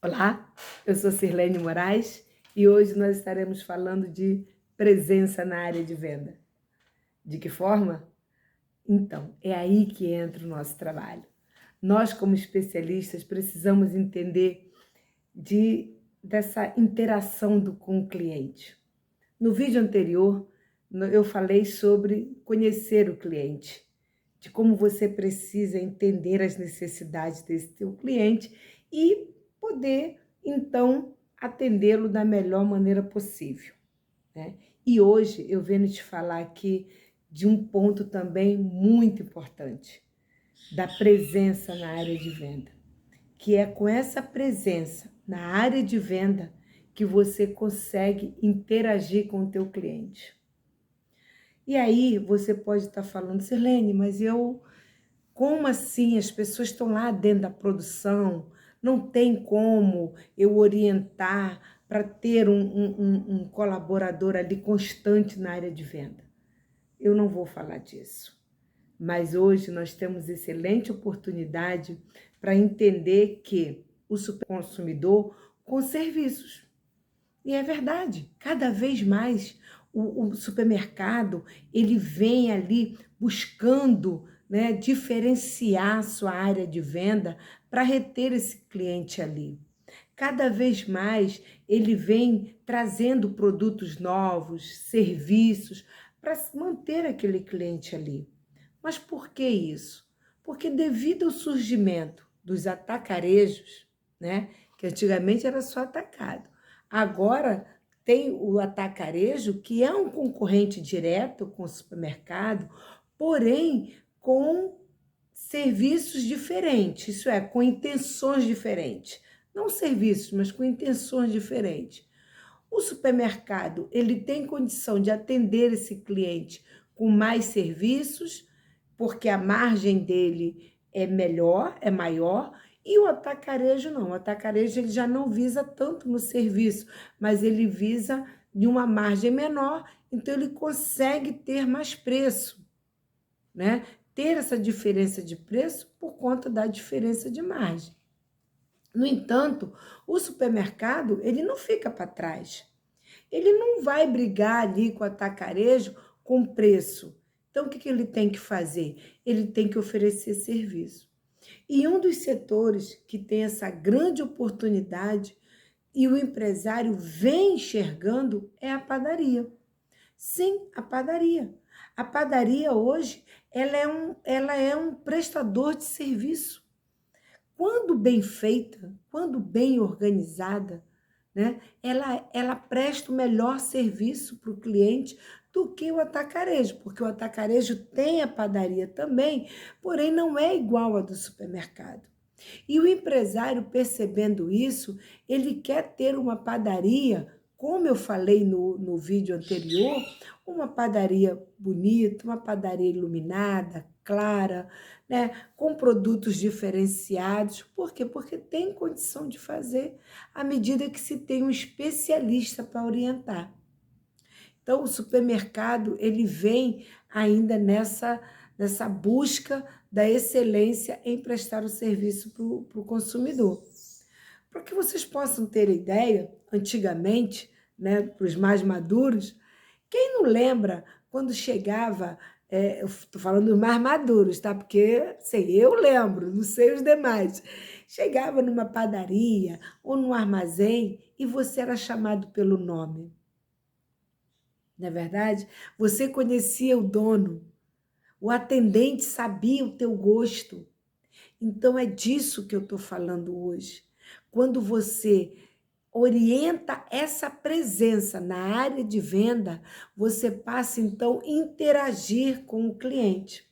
Olá, eu sou Sirlene Moraes e hoje nós estaremos falando de presença na área de venda. De que forma? Então, é aí que entra o nosso trabalho. Nós, como especialistas, precisamos entender dessa interação com o cliente. No vídeo anterior, eu falei sobre conhecer o cliente, de como você precisa entender as necessidades desse teu cliente e poder, então, atendê-lo da melhor maneira possível, né? E hoje eu venho te falar aqui de um ponto também muito importante, da presença na área de venda, que é com essa presença na área de venda que você consegue interagir com o teu cliente. E aí você pode estar falando, Sirlene, mas como assim? As pessoas estão lá dentro da produção, não tem como eu orientar para ter um colaborador ali constante na área de venda. Eu não vou falar disso. Mas hoje nós temos excelente oportunidade para entender que o superconsumidor com serviços. E é verdade, cada vez mais o supermercado ele vem ali buscando, né, diferenciar sua área de venda para reter esse cliente ali. Cada vez mais ele vem trazendo produtos novos, serviços, para manter aquele cliente ali. Mas por que isso? Porque devido ao surgimento dos atacarejos, né, que antigamente era só atacado, agora tem o atacarejo, que é um concorrente direto com o supermercado, porém com serviços diferentes, isso é, com intenções diferentes. Não serviços, mas com intenções diferentes. O supermercado, ele tem condição de atender esse cliente com mais serviços, porque a margem dele é melhor, é maior, e o atacarejo não. O atacarejo ele já não visa tanto no serviço, mas ele visa de uma margem menor, então ele consegue ter mais preço, né? Ter essa diferença de preço por conta da diferença de margem. No entanto, o supermercado, ele não fica para trás. Ele não vai brigar ali com o atacarejo com preço. Então, o que ele tem que fazer? Ele tem que oferecer serviço. E um dos setores que tem essa grande oportunidade e o empresário vem enxergando é a padaria. Sim, a padaria. A padaria hoje ela é um prestador de serviço. Quando bem feita, quando bem organizada, né, ela presta o melhor serviço para o cliente do que o atacarejo, porque o atacarejo tem a padaria também, porém não é igual a do supermercado. E o empresário, percebendo isso, ele quer ter uma padaria, como eu falei no vídeo anterior, uma padaria bonita, uma padaria iluminada, clara, né, com produtos diferenciados. Por quê? Porque tem condição de fazer à medida que se tem um especialista para orientar. Então, o supermercado, ele vem ainda nessa busca da excelência em prestar o serviço para o consumidor. Para que vocês possam ter ideia, antigamente, né, para os mais maduros, quem não lembra quando chegava, eu estou falando dos mais maduros, tá? Porque, sei, eu lembro, não sei os demais. Chegava numa padaria ou num armazém e você era chamado pelo nome. Não é verdade? Você conhecia o dono, o atendente sabia o teu gosto. Então é disso que eu estou falando hoje. Quando você orienta essa presença na área de venda, você passa então a interagir com o cliente.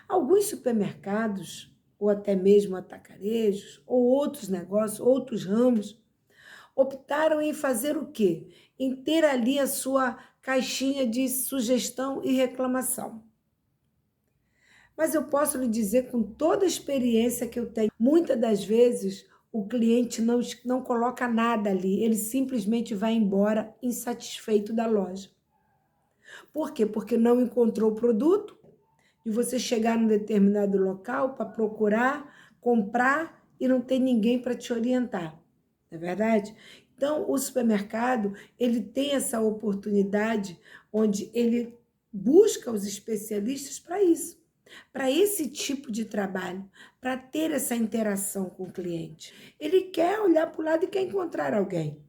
Alguns supermercados, ou até mesmo atacarejos, ou outros negócios, outros ramos, optaram em fazer o quê? Em ter ali a sua caixinha de sugestão e reclamação. Mas eu posso lhe dizer com toda a experiência que eu tenho, muitas das vezes o cliente não coloca nada ali, ele simplesmente vai embora insatisfeito da loja. Por quê? Porque não encontrou o produto e você chegar num determinado local para procurar, comprar e não tem ninguém para te orientar, não é verdade? Então, o supermercado, ele tem essa oportunidade onde ele busca os especialistas para isso, para esse tipo de trabalho, para ter essa interação com o cliente. Ele quer olhar para o lado e quer encontrar alguém.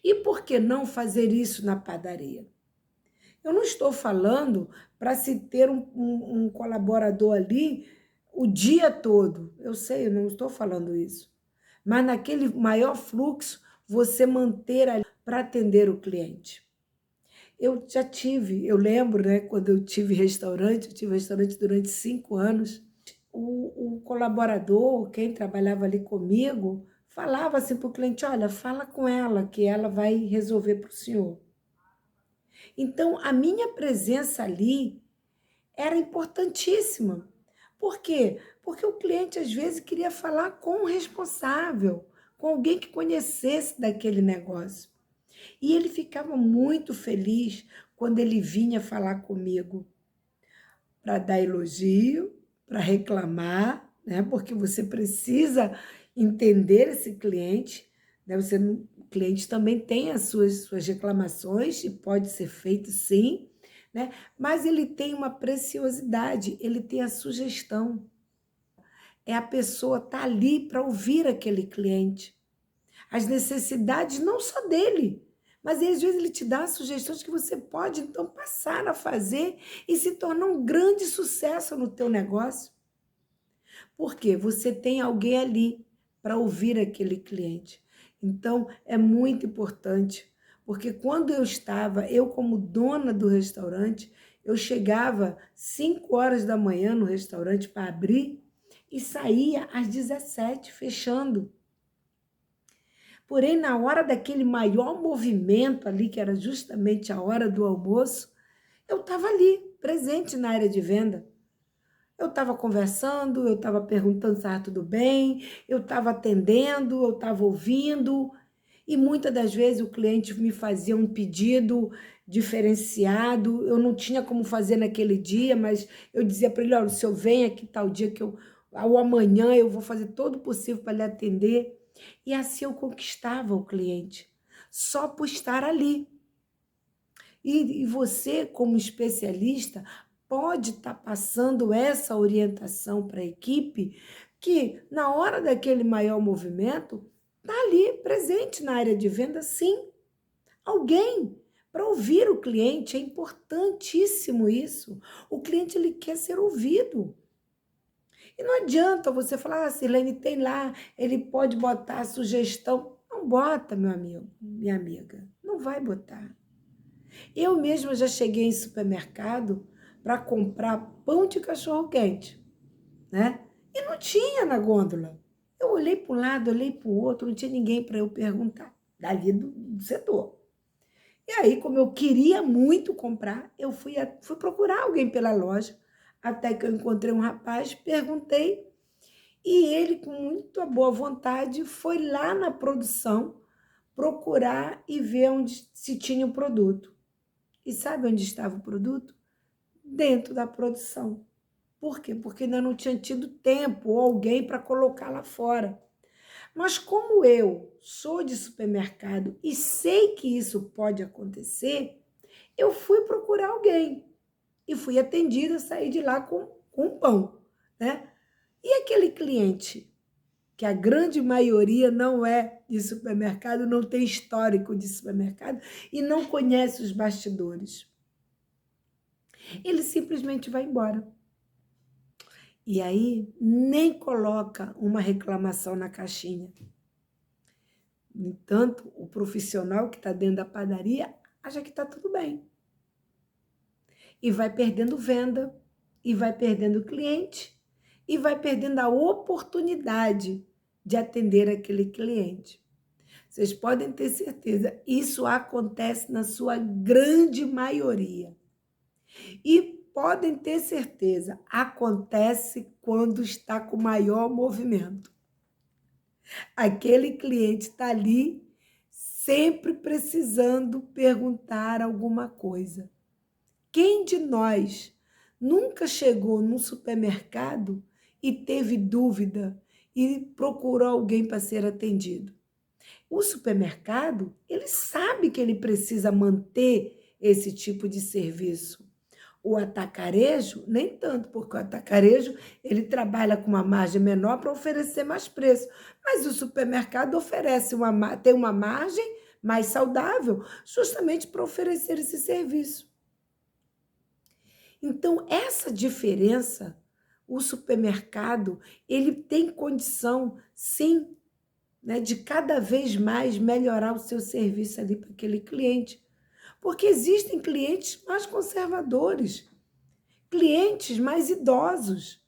E por que não fazer isso na padaria? Eu não estou falando para se ter um colaborador ali o dia todo. Eu sei, eu não estou falando isso. Mas naquele maior fluxo, você manter ali para atender o cliente. Eu lembro, né, quando eu tive restaurante durante 5 anos. O colaborador, quem trabalhava ali comigo, falava assim para o cliente: olha, fala com ela, que ela vai resolver para o senhor. Então, a minha presença ali era importantíssima. Por quê? Porque o cliente, às vezes, queria falar com o responsável, com alguém que conhecesse daquele negócio. E ele ficava muito feliz quando ele vinha falar comigo para dar elogio, para reclamar, né? Porque você precisa entender esse cliente, né? O cliente também tem as suas reclamações e pode ser feito sim, né? Mas ele tem uma preciosidade, ele tem a sugestão. É a pessoa tá ali para ouvir aquele cliente. As necessidades não só dele, mas às vezes ele te dá sugestões que você pode então passar a fazer e se tornar um grande sucesso no teu negócio. Porque você tem alguém ali para ouvir aquele cliente. Então, é muito importante, porque quando eu como dona do restaurante, eu chegava 5 horas da manhã no restaurante para abrir e saía às 17, fechando. Porém, na hora daquele maior movimento ali, que era justamente a hora do almoço, eu estava ali, presente na área de venda. Eu estava conversando, eu estava perguntando se estava tudo bem, eu estava atendendo, eu estava ouvindo. E muitas das vezes o cliente me fazia um pedido diferenciado, eu não tinha como fazer naquele dia, mas eu dizia para ele: olha, o senhor vem aqui tal dia que ou amanhã eu vou fazer todo o possível para lhe atender. E assim eu conquistava o cliente, só por estar ali. E você, como especialista, pode estar passando essa orientação para a equipe que, na hora daquele maior movimento, está ali, presente na área de venda, sim. Alguém para ouvir o cliente, é importantíssimo isso. O cliente ele quer ser ouvido. E não adianta você falar: Sirlene, tem lá, ele pode botar a sugestão. Não bota, meu amigo, minha amiga, não vai botar. Eu mesma já cheguei em supermercado para comprar pão de cachorro-quente, né? E não tinha na gôndola. Eu olhei para um lado, olhei para o outro, não tinha ninguém para eu perguntar, dali do setor. E aí, como eu queria muito comprar, eu fui procurar alguém pela loja, até que eu encontrei um rapaz, perguntei, e ele, com muita boa vontade, foi lá na produção procurar e ver onde se tinha o produto. E sabe onde estava o produto? Dentro da produção. Por quê? Porque ainda não tinha tido tempo ou alguém para colocar lá fora. Mas como eu sou de supermercado e sei que isso pode acontecer, eu fui procurar alguém e fui atendida, saí de lá com pão, né? E aquele cliente, que a grande maioria não é de supermercado, não tem histórico de supermercado e não conhece os bastidores, ele simplesmente vai embora. E aí nem coloca uma reclamação na caixinha. No entanto, o profissional que está dentro da padaria acha que está tudo bem. E vai perdendo venda, e vai perdendo cliente, e vai perdendo a oportunidade de atender aquele cliente. Vocês podem ter certeza, isso acontece na sua grande maioria. E podem ter certeza, acontece quando está com maior movimento. Aquele cliente está ali sempre precisando perguntar alguma coisa. Quem de nós nunca chegou num supermercado e teve dúvida e procura alguém para ser atendido. O supermercado, ele sabe que ele precisa manter esse tipo de serviço. O atacarejo, nem tanto, porque o atacarejo ele trabalha com uma margem menor para oferecer mais preço. Mas o supermercado tem uma margem mais saudável, justamente para oferecer esse serviço. Então, essa diferença, o supermercado, ele tem condição, sim, né, de cada vez mais melhorar o seu serviço ali para aquele cliente. Porque existem clientes mais conservadores, clientes mais idosos,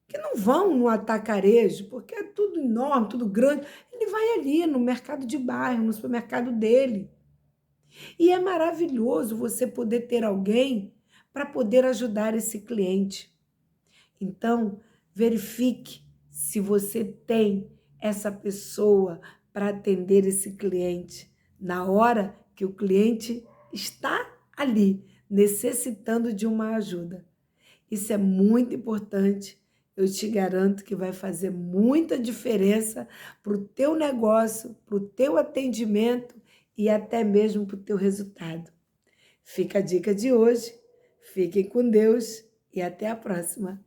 que não vão no atacarejo, porque é tudo enorme, tudo grande. Ele vai ali no mercado de bairro, no supermercado dele. E é maravilhoso você poder ter alguém para poder ajudar esse cliente. Então, verifique se você tem essa pessoa para atender esse cliente na hora que o cliente está ali, necessitando de uma ajuda. Isso é muito importante. Eu te garanto que vai fazer muita diferença para o teu negócio, para o teu atendimento e até mesmo para o teu resultado. Fica a dica de hoje. Fiquem com Deus e até a próxima.